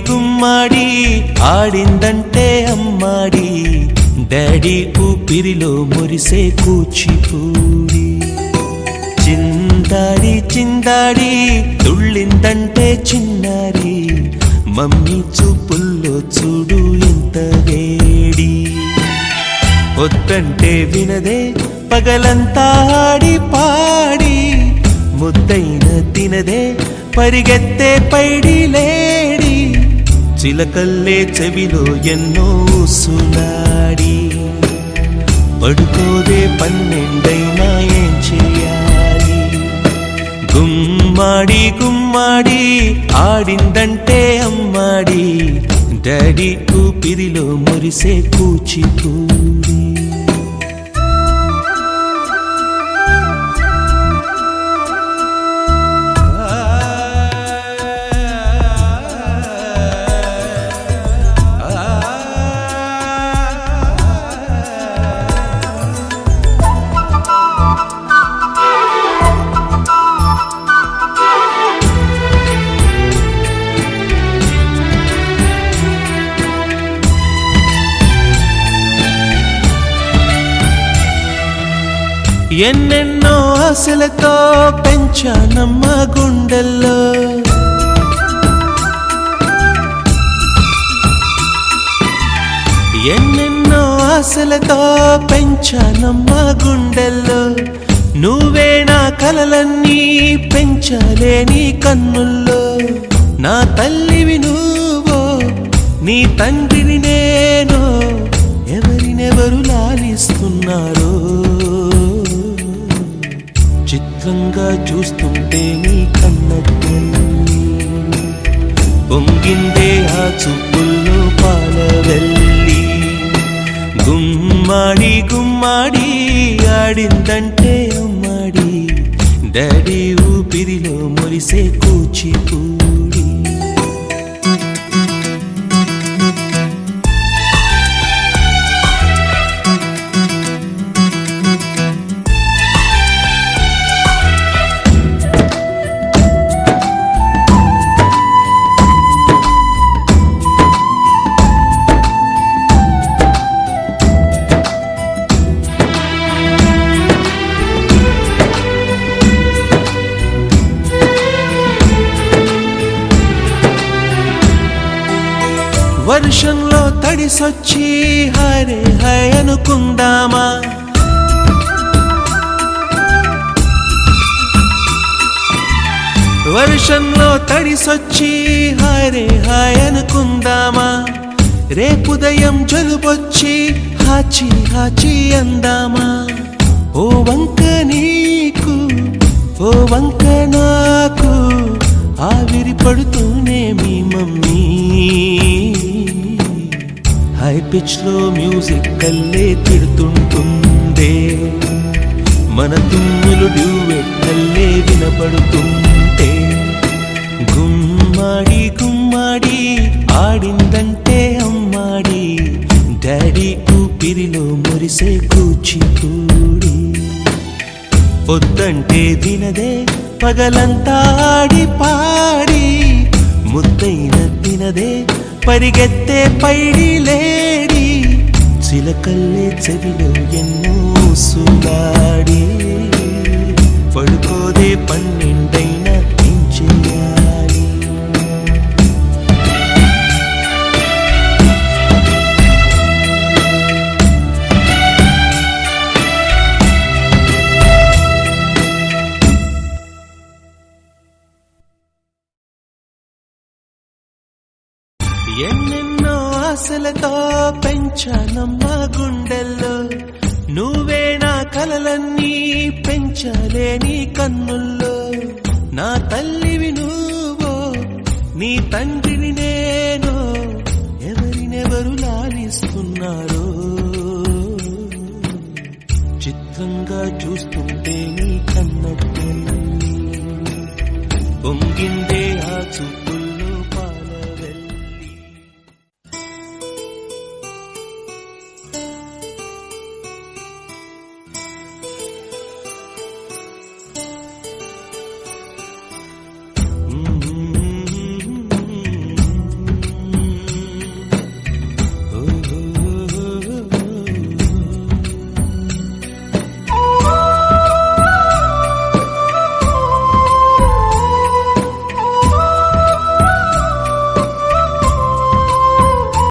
గుమ్మాడి ఆడిందంటే అమ్మాడి డాడీ ఊపిరిలో మురిసే కూచిపూడి చిందాడి చిందాడి తుళ్ళిందంటే చిన్నారి మమ్మీ చూపుల్లో చూడు ఎంత వేడి వద్దంటే వినదే పగలంతా ఆడి పాడి ముద్దైన తినదే పరిగెత్తే పైడి లేడి చిలకల్లే చెవిలో ఎన్నో సులాడి పడుకోదే పన్నెండైనా ఏం చేయాలి గుమ్మాడి గుమ్మాడి ఆడిందంటే అమ్మాడి డాడీ ఊపిరిలో మురిసే కూచిపూడి ఎన్నెన్నో ఆశలతో పెంచానమ్మ గుండెల్లో ఎన్నెన్నో ఆశలతో పెంచానమ్మ గుండెల్లో నువ్వే నా కలలన్నీ పెంచాలే నీ కన్నుల్లో నా తల్లివి నువ్వో నీ తండ్రిని నేను ఎవరినెవరు లాలిస్తున్నారో చిత్రంగా చూస్తుంటే నీ కన్నట్టు పొంగిందే ఆ చూపుల్లో పాలవెల్లి గుమ్మాడి గుమ్మాడి ఆడిందంటే అమ్మాడి డాడీ ఊపిరిలో మురిసే కూచిపూడి వర్షంలో తడిసొచ్చి హరే హై అనుకుందామా వర్షంలో తడిసొచ్చి హరే హై అనుకుందామా రేపుదయం జలుబొచ్చి హాచి హాచి అందామా ఓ వంక నీకు ఓ వంక నాకు ఆవిరి పడుతూనే మీ మమ్మీ హై పిచ్ లో మ్యూజిక్ కల్లే తిడుతుంటుందే మన తుమ్ములు డ్యూయెట్ కల్లే వినపడుతుంటే గుమ్మాడి గుమ్మాడి ఆడిందంటే అమ్మాడి డాడీ ఊపిరిలో మురిసే కూచిపూడి వద్దంటే వినదే పగలంతా ఆడి పాడి ముద్దైన తినదే పరిగెత్తే పైడి లేడి చిలకల్లే చెవిలో ఎన్నో సులాడి పడుకోదే పన్నెండైనా ఏం చేయాలి ఎన్నెన్నో ఆశలతో పెంచానమ్మ గుండెల్లో నువ్వే నా కలలన్నీ పెంచాలే నీ కన్నుల్లో నా తల్లివి నువ్వో నీ తండ్రిని నేను ఎవరినెవరు లాలిస్తున్నారో చిత్రంగా చూస్తుంటే నీ కన్నట్టు పొంగిందే ఆ చూపు